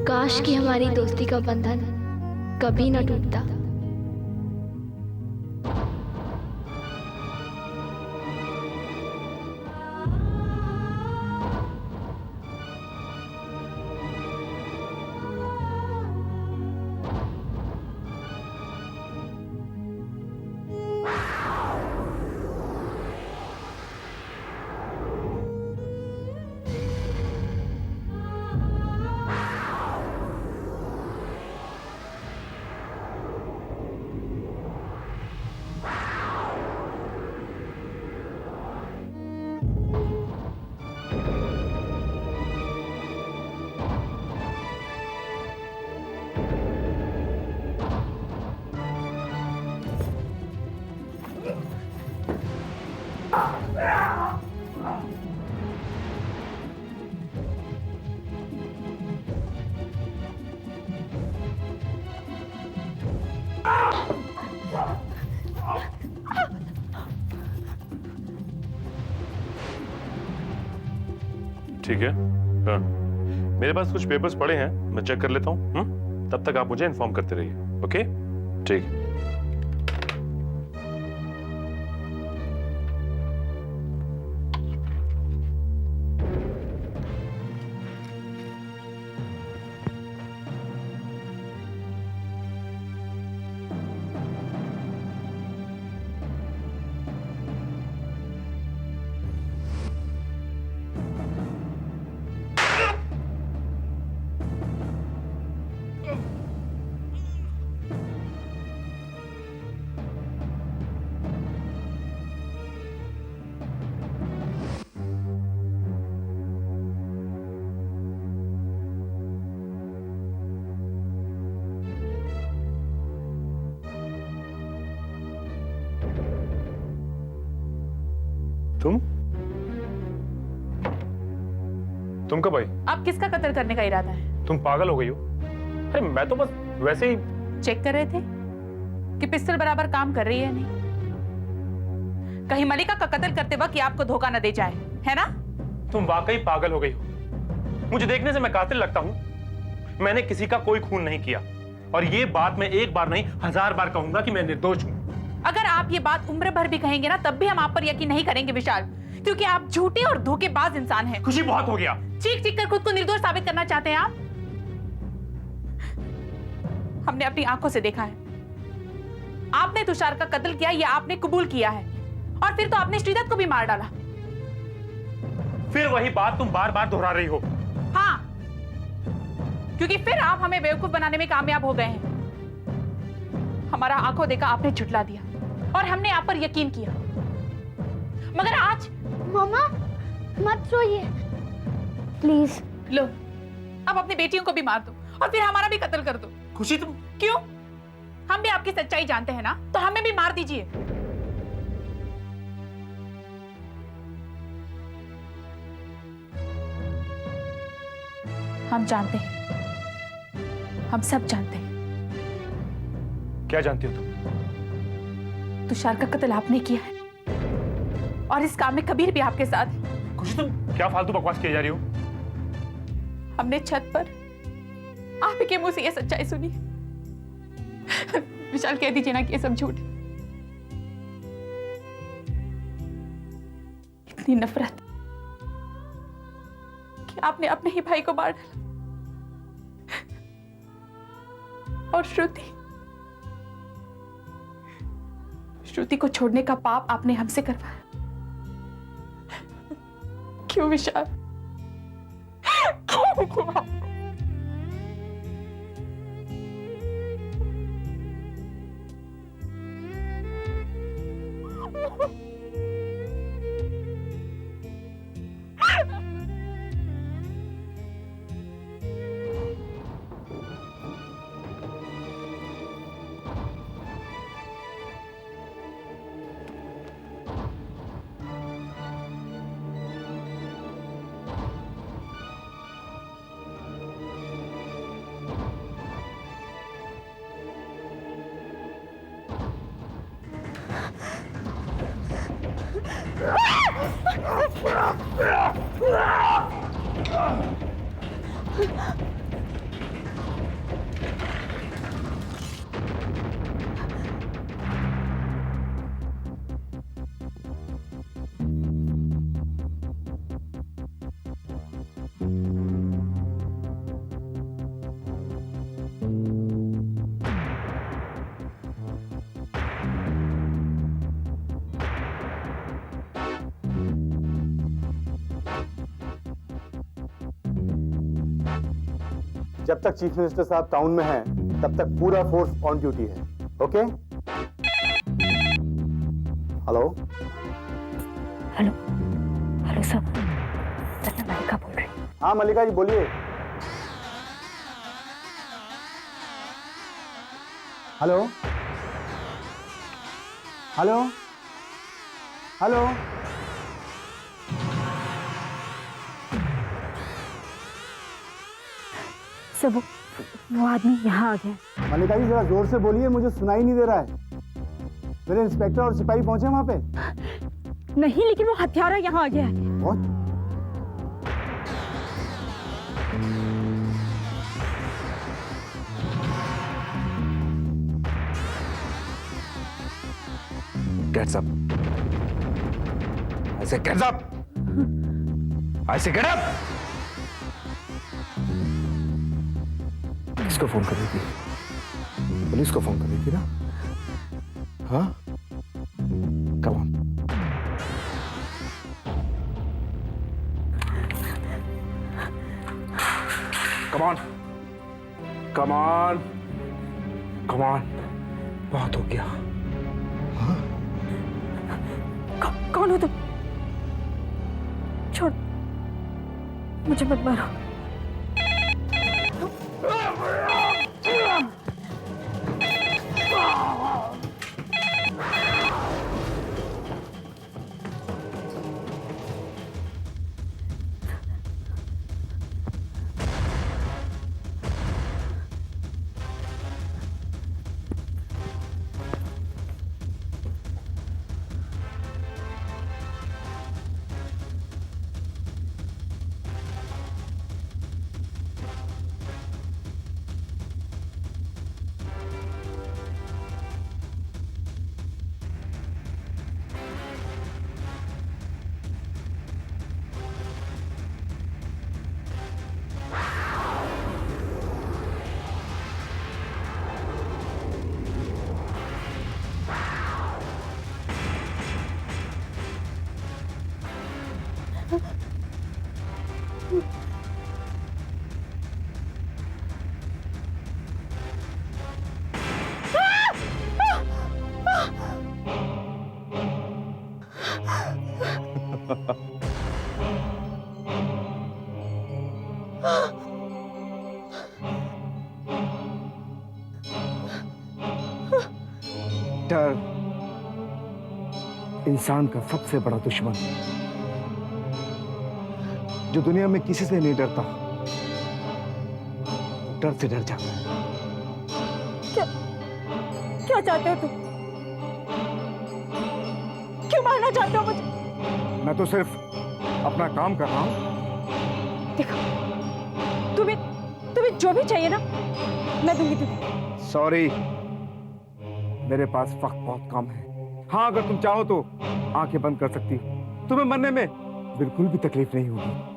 काश कि हमारी दोस्ती का बंधन कभी न टूटता। ठीक है, हाँ। मेरे पास कुछ पेपर्स पड़े हैं, मैं चेक कर लेता हूँ। तब तक आप मुझे इन्फॉर्म करते रहिए। ओके, ठीक। तुम कब आई? अब किसका कत्ल करने का इरादा है? तुम पागल हो गई हो? अरे मैं तो बस वैसे ही चेक कर रहे थे कि पिस्टल बराबर काम कर रही है नहीं। कहीं मलिका का कत्ल करते वक्त ये आपको धोखा न दे जाए, है ना? तुम वाकई पागल हो गई हो। मुझे देखने से मैं कातिल लगता हूं? मैंने किसी का कोई खून नहीं किया और ये बात मैं एक बार नहीं 1000 बार कहूंगा कि मैं निर्दोष हूं। अगर आप ये बात उम्र भर भी कहेंगे ना, तब भी हम आप पर यकीन नहीं करेंगे विशाल, क्योंकि आप झूठे और धोखेबाज इंसान हैं। खुशी, बहुत हो गया। चीख चीख कर खुद को निर्दोष साबित करना चाहते हैं आप? हमने अपनी आंखों से देखा है, आपने तुषार का कत्ल किया, यह आपने कबूल किया है, और फिर तो आपने श्रीदत्त को भी मार डाला। फिर वही बात तुम बार बार दोहरा रही हो। हाँ, क्योंकि फिर आप हमें बेवकूफ बनाने में कामयाब हो गए हैं। हमारा आंखों देखा आपने झुठला दिया और हमने आप पर यकीन किया, मगर आज मामा मत रोइए प्लीज। लो, अब अपनी बेटियों को भी मार दो और फिर हमारा भी कत्ल कर दो। खुशी, तुम क्यों? हम भी आपकी सच्चाई जानते हैं ना, तो हमें भी मार दीजिए। हम जानते हैं, हम सब जानते हैं। क्या जानती हो तुम? तुषार का कत्ल आपने किया है और इस काम में कबीर भी आपके साथ है। खुशी, तुम क्या फालतू बकवास किए जा रही हो? हमने छत पर आप ही के मुंह से यह सच्चाई सुनी। विशाल, कह दीजिए ना कि ये सब झूठ। इतनी नफरत कि आपने अपने ही भाई को मार डाला, और श्रुति को छोड़ने का पाप आपने हमसे करवाया। क्यों विशाल? क्यों? जब तक चीफ मिनिस्टर साहब टाउन में हैं, तब तक पूरा फोर्स ऑन ड्यूटी है। Okay? Hello? Hello hello sir, मैं मल्लिका बोल रही हूँ। हाँ मल्लिका जी बोलिए। Hello hello hello. सर वो आदमी यहाँ आ गया। मल्लिका जी जरा जोर से बोलिए, मुझे सुनाई नहीं दे रहा है। मेरे इंस्पेक्टर और सिपाही पहुंचे वहां पे? नहीं, लेकिन वो हत्यारा यहाँ आ गया है। What? Gets up. I say gets up. I say get up. किसको फोन कर रही थी? पुलिस को फोन कर रही थी ना? हाँ? Come on. Come on. Come on. Come on. बहुत हो गया। कौन हो तुम? छोड़, मुझे मत मारो। डर इंसान का सबसे बड़ा दुश्मन, जो दुनिया में किसी से नहीं डरता, डर से डर जाता है। क्या चाहते हो तुम? क्यों मारना चाहते हो मुझे? मैं तो सिर्फ अपना काम कर रहा हूं। देखो, तुम्हें जो भी चाहिए ना, मैं दूंगी तुम्हें। सॉरी, मेरे पास वक्त बहुत कम है। हाँ, अगर तुम चाहो तो आंखें बंद कर सकती हो। तुम्हें मरने में बिल्कुल भी तकलीफ नहीं होगी।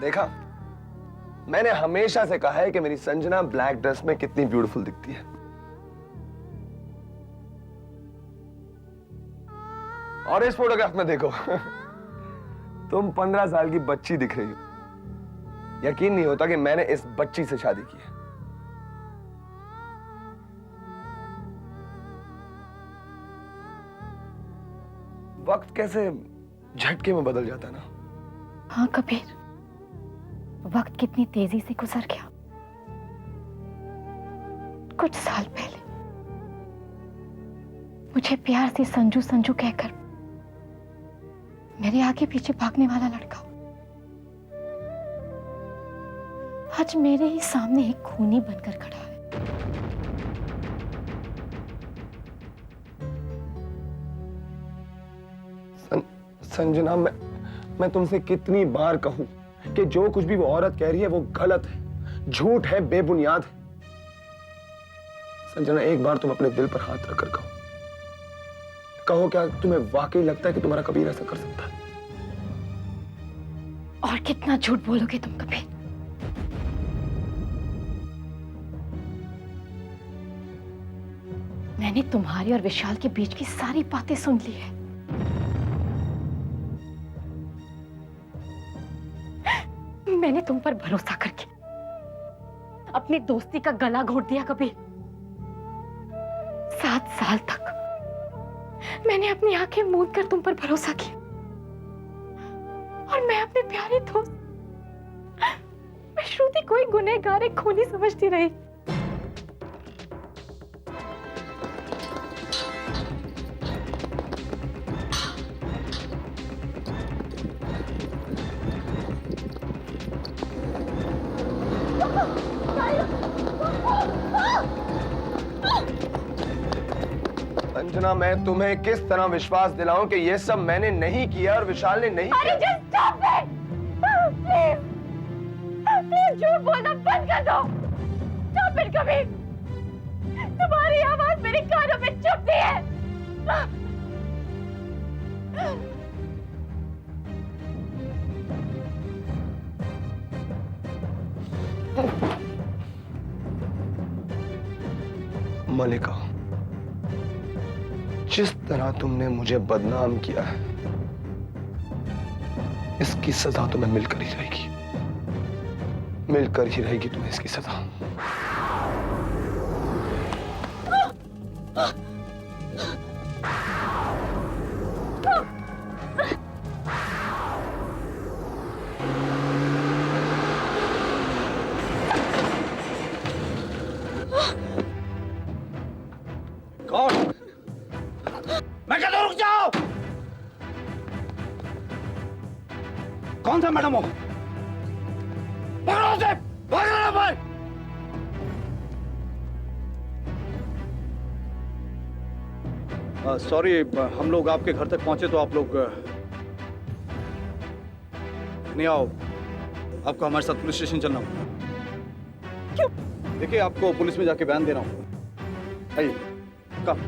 देखा, मैंने हमेशा से कहा है कि मेरी संजना ब्लैक ड्रेस में कितनी ब्यूटीफुल दिखती है। और इस फोटोग्राफ में देखो तुम 15 साल की बच्ची दिख रही हो। यकीन नहीं होता कि मैंने इस बच्ची से शादी की है। वक्त कैसे झटके में बदल जाता ना। हाँ कबीर, वक्त कितनी तेजी से गुजर गया। कुछ साल पहले मुझे प्यार से संजू संजू कहकर मेरे आगे पीछे भागने वाला लड़का आज मेरे ही सामने एक खूनी बनकर खड़ा है। संजना, मैं तुमसे कितनी बार कहूं कि जो कुछ भी वो औरत कह रही है वो गलत है, झूठ है, बेबुनियाद है। संजना, एक बार तुम अपने दिल पर हाथ रखकर कहो क्या तुम्हें वाकई लगता है कि तुम्हारा कबीर ऐसा कर सकता है? और कितना झूठ बोलोगे तुम कबीर? मैंने तुम्हारी और विशाल के बीच की सारी बातें सुन ली है। मैंने तुम पर भरोसा करके अपनी दोस्ती का गला घोट दिया कबीर। 7 साल तक मैंने अपनी आंखें मूंद कर तुम पर भरोसा किया, और मैं अपने प्यारे दोस्त, मैं श्रुति कोई गुनहगार, एक खूनी समझती रही। अंजना, मैं तुम्हें किस तरह विश्वास दिलाऊं कि ये सब मैंने नहीं किया और विशाल ने नहीं किया? just stop it! Please! Please झूठ बोलना बंद कर दो! Stop it Kabir! तुम्हारी आवाज मेरे कानों में चुभती है! मलिका, जिस तरह तुमने मुझे बदनाम किया है, इसकी सजा तुम्हें मिलकर ही रहेगी, मिलकर ही रहेगी तुम्हें इसकी सजा। कौन? मैं कहता हूं रुक जाओ। कौन था मैडम वो? पकड़ो उसे, पकड़ो भाई। सॉरी, हम लोग आपके घर तक पहुंचे तो आप लोग नहीं आओ। आपको हमारे साथ पुलिस स्टेशन चलना होगा। क्यों? देखिए, आपको पुलिस में जाके बयान देना होगा। आइए, कम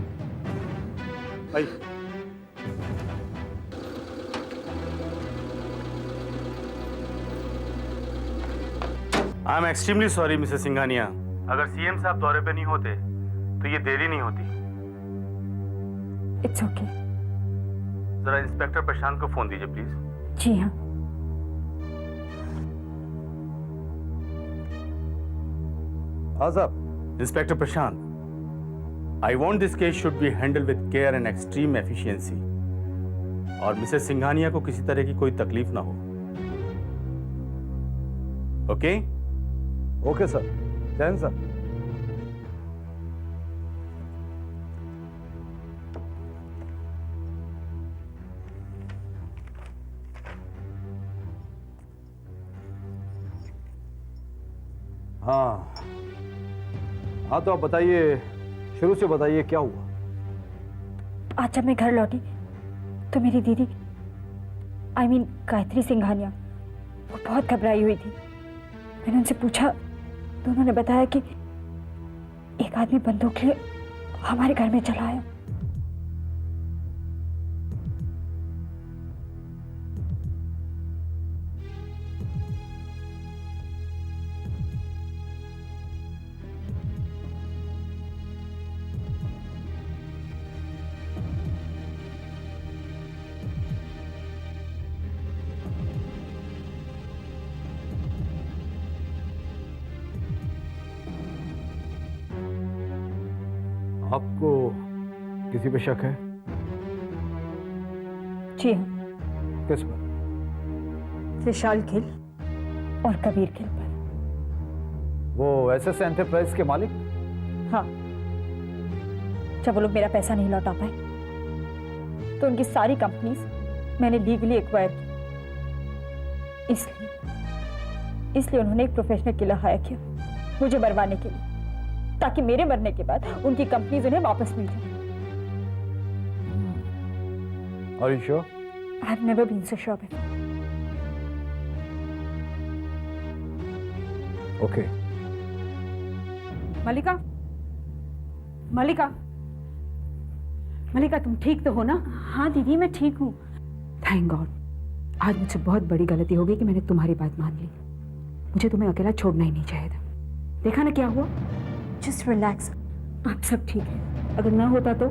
आइए। I am extremely sorry Mrs Singhania. अगर सीएम साहब दौरे पे नहीं होते तो ये देरी नहीं होती। It's okay. जरा इंस्पेक्टर प्रशांत को फोन दीजिए प्लीज। जी हाँ। हाँ साहब। Inspector Prashant, I want this case should be handled with care and extreme efficiency. और मिसेस सिंघानिया को किसी तरह की कोई तकलीफ ना हो। Okay? Okay sir. Jain sir. हाँ हाँ, तो आप बताइए, शुरू से बताइए क्या हुआ। आज जब मैं घर लौटी तो मेरी दीदी, आई मीन गायत्री सिंघानिया, वो बहुत घबराई हुई थी। मैंने उनसे पूछा तो उन्होंने बताया कि एक आदमी बंदूक ले हमारे घर में चला आया। आपको किसी पे शक है? जी हाँ, किस पर? विशाल खिल और कबीर खिल पर। वो एसएस एंटरप्राइज के मालिक? हाँ, जब वो लोग मेरा पैसा नहीं लौटा पाए तो उनकी सारी कंपनीज मैंने लीगली एक्वायर की। इसलिए उन्होंने एक प्रोफेशनल किलर हायर किया मुझे मरवाने के लिए, ताकि मेरे मरने के बाद उनकी कंपनीज उन्हें वापस मिल जाए। Are you sure? I have never been so sure before. Okay. Malika, Malika, Malika, तुम ठीक तो हो ना? हाँ दीदी, मैं ठीक हूँ। Thank God. आज मुझसे बहुत बड़ी गलती हो गई कि मैंने तुम्हारी बात मान ली। मुझे तुम्हें अकेला छोड़ना ही नहीं चाहिए था। देखा ना क्या हुआ। जस्ट रिलैक्स, आप सब ठीक है। अगर ना होता तो?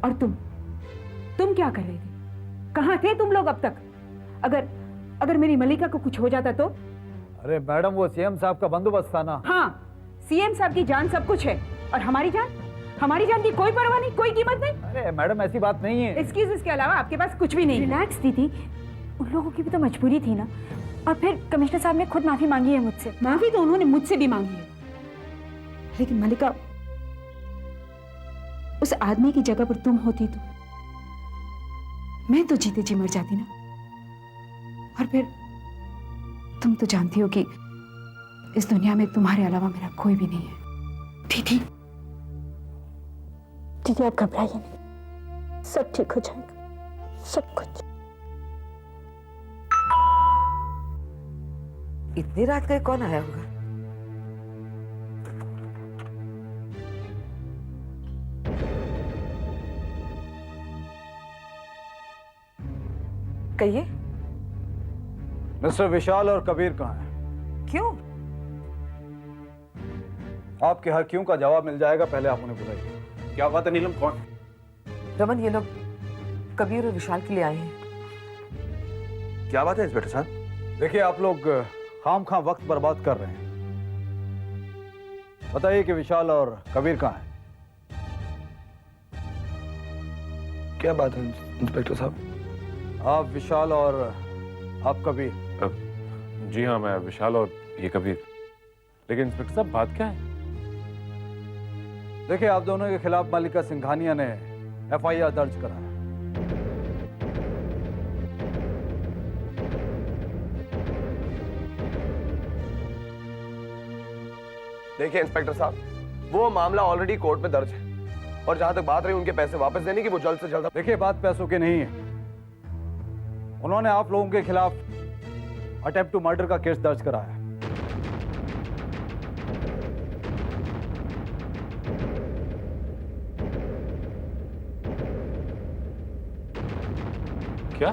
और तुम क्या कर रहे थे? कहाँ थे तुम लोग अब तक? अगर मेरी मलिका को कुछ हो जाता तो? अरे मैडम, वो सीएम साहब का बंदोबस्त था ना। हाँ, सीएम साहब की जान सब कुछ है, और हमारी जान की कोई परवाह नहीं, कोई कीमत नहीं। अरे मैडम, ऐसी बात नहीं है। एक्सक्यूज के अलावा आपके पास कुछ भी नहीं है। रिलैक्स दीदी, उन लोगों की भी तो मजबूरी थी ना। और फिर कमिश्नर साहब ने खुद माफी मांगी है मुझसे। माफी तो उन्होंने मुझसे भी मांगी है, लेकिन मलिका, उस आदमी की जगह पर तुम होती तो मैं तो जीते जी मर जाती ना। और फिर तुम तो जानती हो कि इस दुनिया में तुम्हारे अलावा मेरा कोई भी नहीं है। दीदी, दीदी आप घबराइए नहीं, सब ठीक हो जाएगा, सब कुछ। इतनी रात का कौन आया होगा? कहिए। मिस्टर विशाल और कबीर कहाँ हैं? क्यों? आपके हर क्यों का जवाब मिल जाएगा, पहले आप उन्हें बुलाइए। क्या बात है नीलम, कौन? रमन, ये लोग कबीर और विशाल के लिए आए हैं। क्या बात है इंस्पेक्टर साहब? देखिए, आप लोग खाम वक्त बर्बाद कर रहे हैं। बताइए कि विशाल और कबीर कहाँ हैं? क्या बात है इंस्पेक्टर साहब? आप विशाल और आप कबीर। जी हाँ, मैं विशाल और ये कबीर। लेकिन इंस्पेक्टर साहब, बात क्या है? देखिए, आप दोनों के खिलाफ मल्लिका सिंघानिया ने एफआईआर दर्ज करा है। देखिए इंस्पेक्टर साहब, वो मामला ऑलरेडी कोर्ट में दर्ज है, और जहां तक बात रही उनके पैसे वापस देने की, वो जल्द से जल्द। देखिए, बात पैसों की नहीं है। उन्होंने आप लोगों के खिलाफ अटेम्प्ट टू मर्डर का केस दर्ज करा है। क्या?